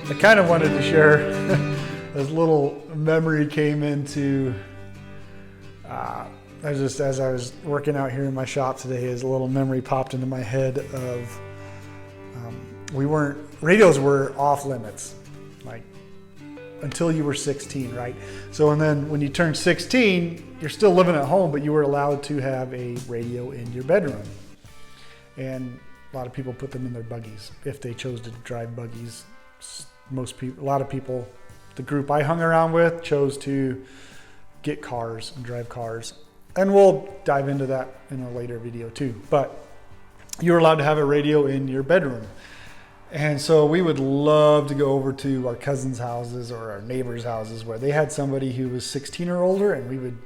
I kind of wanted to share this little memory came into, as I was working out here in my shop today, a little memory popped into my head of, radios were off limits, like until you were 16, right? So, and then when you turned 16, you're still living at home, but you were allowed to have a radio in your bedroom. And a lot of people put them in their buggies if they chose to drive buggies. A lot of people, the group I hung around with, chose to get cars and drive cars. And we'll dive into that in a later video too. But you were allowed to have a radio in your bedroom. And so we would love to go over to our cousins' houses or our neighbors' houses where they had somebody who was 16 or older, and we would,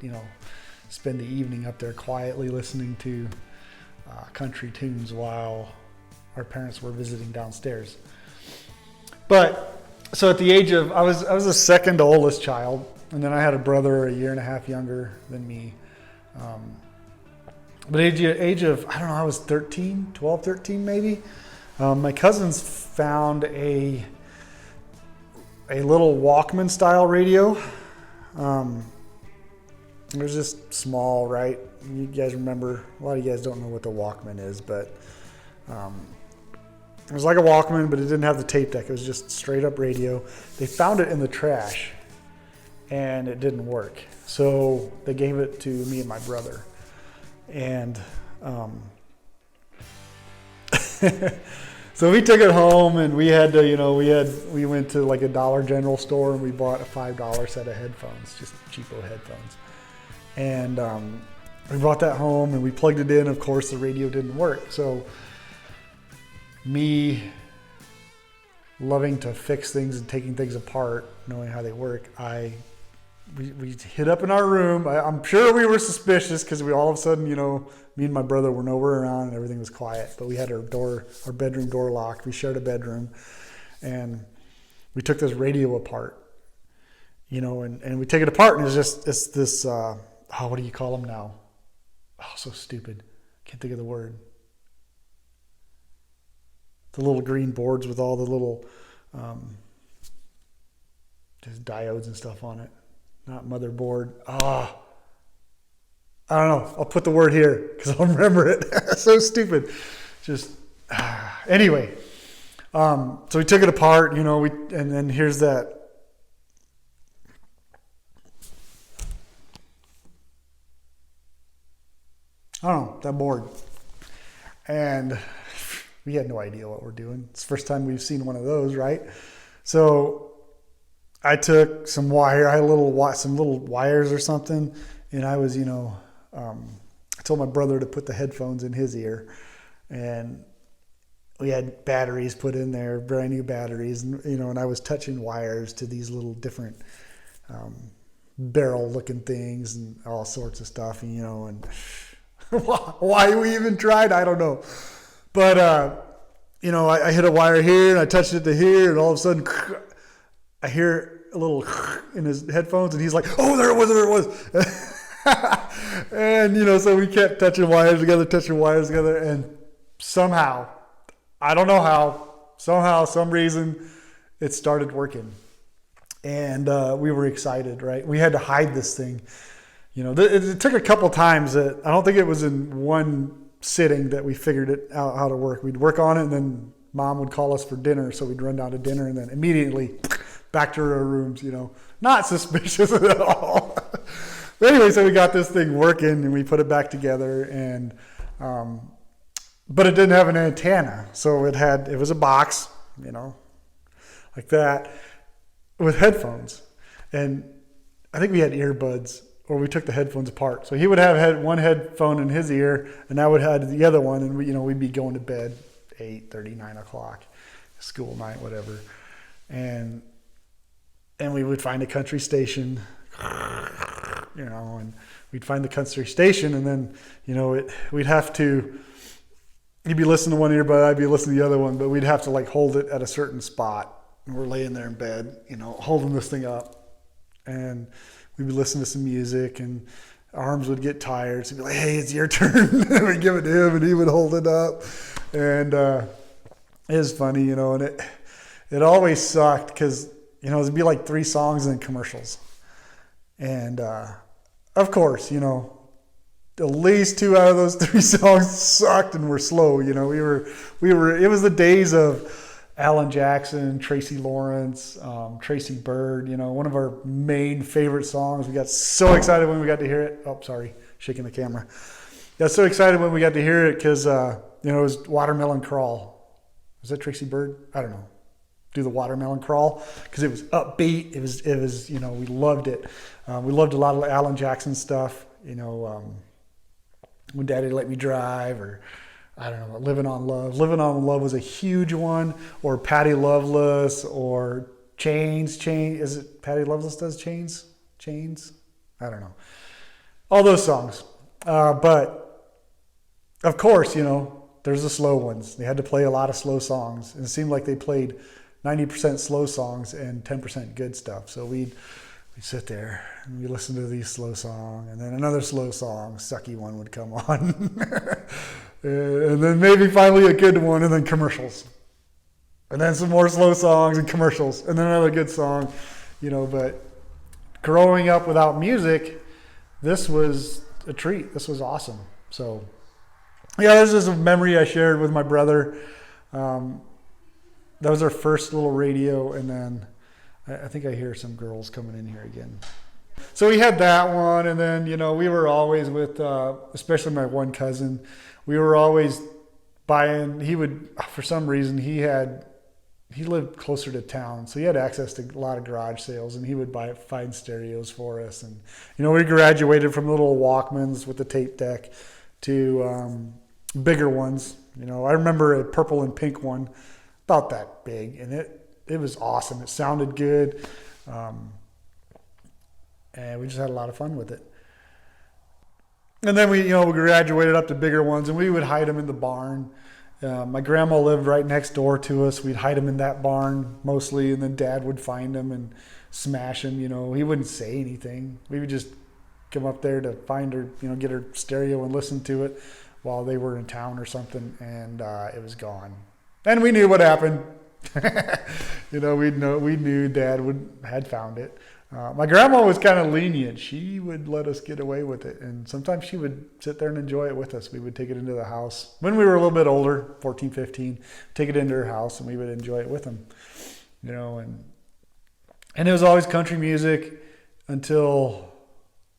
spend the evening up there quietly listening to country tunes while our parents were visiting downstairs. But so at the age of, I was the second oldest child, and then I had a brother a year and a half younger than me. But age of, I don't know, I was 13 maybe. My cousins found a little Walkman style radio. It was just small, right? You guys remember, a lot of you guys don't know what the Walkman is, but it was like a Walkman, but it didn't have the tape deck. It was just straight up radio. They found it in the trash and it didn't work. So they gave it to me and my brother. And so we took it home, and we had to, we went to like a Dollar General store and we bought a $5 set of headphones, just cheapo headphones. And we brought that home and we plugged it in. Of course, the radio didn't work. So me loving to fix things and taking things apart, knowing how they work, we hid up in our room. I'm sure we were suspicious because we all of a sudden, me and my brother were nowhere around and everything was quiet. But we had our bedroom door locked. We shared a bedroom, and we took this radio apart, and we take it apart, and it's this, what do you call them now? Oh, so stupid. Can't think of the word. The little green boards with all the little just diodes and stuff on it. Not motherboard. I don't know. I'll put the word here because I'll remember it. So stupid. Just anyway. So we took it apart, and then here's that. I don't know, that board. And we had no idea what we're doing. It's the first time we've seen one of those, right? So I took some wire. I had some little wires or something, and I was, I told my brother to put the headphones in his ear, and we had batteries put in there, brand new batteries, and I was touching wires to these little different barrel-looking things and all sorts of stuff, and why we even tried, I don't know. But, I hit a wire here, and I touched it to here, and all of a sudden, I hear a little in his headphones, and he's like, "Oh, there it was." And, so we kept touching wires together, and somehow, I don't know how, some reason, it started working. And we were excited, right? We had to hide this thing. It took a couple times. I don't think it was in one sitting that we figured it out how to work. We'd work on it, and then Mom would call us for dinner, so we'd run down to dinner, and then immediately back to our rooms, not suspicious at all. But anyway, so we got this thing working, and we put it back together, and but it didn't have an antenna, so it was a box, like that, with headphones, and I think we had earbuds. Or we took the headphones apart. So he would have one headphone in his ear, and I would have the other one, and we'd be going to bed 8:30, 9 o'clock, school night, whatever. And we would find a country station, and we'd find the country station, and then, we'd have to, he'd be listening to one earbud, I'd be listening to the other one, but we'd have to hold it at a certain spot. And we're laying there in bed, holding this thing up, and we'd be listening to some music, and arms would get tired. So he'd be like, "Hey, it's your turn." And we'd give it to him, and he would hold it up. And it was funny, and it always sucked because, you know, it'd be like 3 songs and commercials. And of course, you know, at least 2 out of those 3 songs sucked and were slow. You know, we were, it was the days of Alan Jackson, Tracy Lawrence, Tracy Bird, you know, one of our main favorite songs. We got so excited when we got to hear it. Oh, sorry, shaking the camera. Got so excited when we got to hear it because, you know, it was Watermelon Crawl. Was that Tracy Bird? I don't know. Do the Watermelon Crawl because it was upbeat. It was, you know, we loved it. We loved a lot of Alan Jackson stuff, you know, When Daddy Let Me Drive, or I don't know, Living on Love. Living on Love was a huge one, or Patty Loveless, or Chains. Is it Patty Loveless does Chains? I don't know. All those songs. But of course, you know, there's the slow ones. They had to play a lot of slow songs, and it seemed like they played 90% slow songs and 10% good stuff. So we'd sit there and we listen to these slow songs, and then another slow song, sucky one would come on. And then maybe finally a good one, and then commercials. And then some more slow songs and commercials, and then another good song, you know. But growing up without music, this was a treat. This was awesome. So yeah, this is a memory I shared with my brother. That was our first little radio, and then I think I hear some girls coming in here again. So we had that one, and then, you know, we were always with, especially my one cousin, we were always buying, he would, for some reason, he lived closer to town, so he had access to a lot of garage sales, and he would find stereos for us. And, you know, we graduated from little Walkmans with the tape deck to bigger ones. You know, I remember a purple and pink one, about that big, and it was awesome. It sounded good, and we just had a lot of fun with it. And then we graduated up to bigger ones, and we would hide them in the barn. My grandma lived right next door to us. We'd hide them in that barn mostly, and then Dad would find them and smash them. You know, he wouldn't say anything. We would just come up there to find her, you know, get her stereo and listen to it while they were in town or something, and it was gone. And we knew what happened. You know, we knew Dad had found it. My grandma was kind of lenient. She would let us get away with it, and sometimes she would sit there and enjoy it with us. We would take it into the house when we were a little bit older, 14, 15, take it into her house, and we would enjoy it with them. You know, and it was always country music until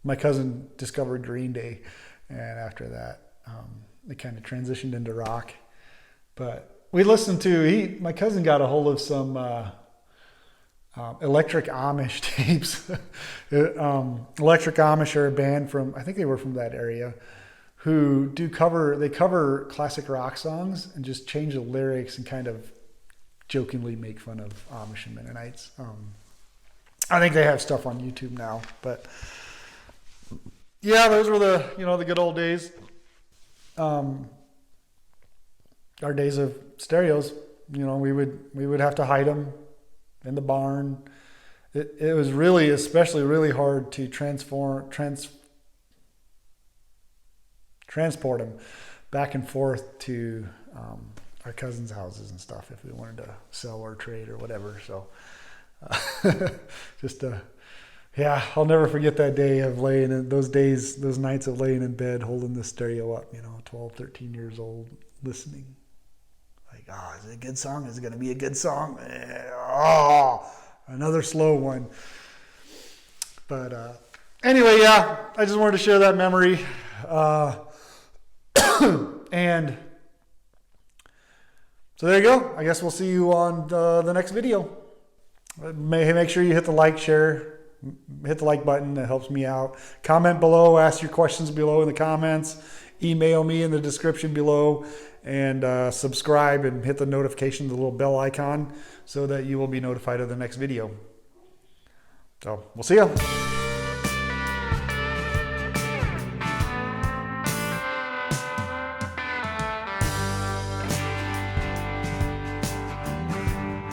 my cousin discovered Green Day, and after that, it kind of transitioned into rock. But we listened to, my cousin got a hold of some Electric Amish tapes. Electric Amish are a band from, I think they were from that area, who they cover classic rock songs and just change the lyrics and kind of jokingly make fun of Amish and Mennonites. I think they have stuff on YouTube now, but yeah, those were the good old days. Our days of stereos, you know, we would have to hide them in the barn. It was especially really hard to transport them back and forth to our cousins' houses and stuff if we wanted to sell or trade or whatever. So I'll never forget that day of those nights of laying in bed holding the stereo up, you know, 12, 13 years old, listening. Like, is it a good song? Is it going to be a good song? Another slow one. But anyway, yeah, I just wanted to share that memory. And so there you go. I guess we'll see you on the next video. Make sure you hit the like, share, hit the like button. That helps me out. Comment below. Ask your questions below in the comments. Email me in the description below. And subscribe and hit the notification, the little bell icon, so that you will be notified of the next video. So we'll see ya.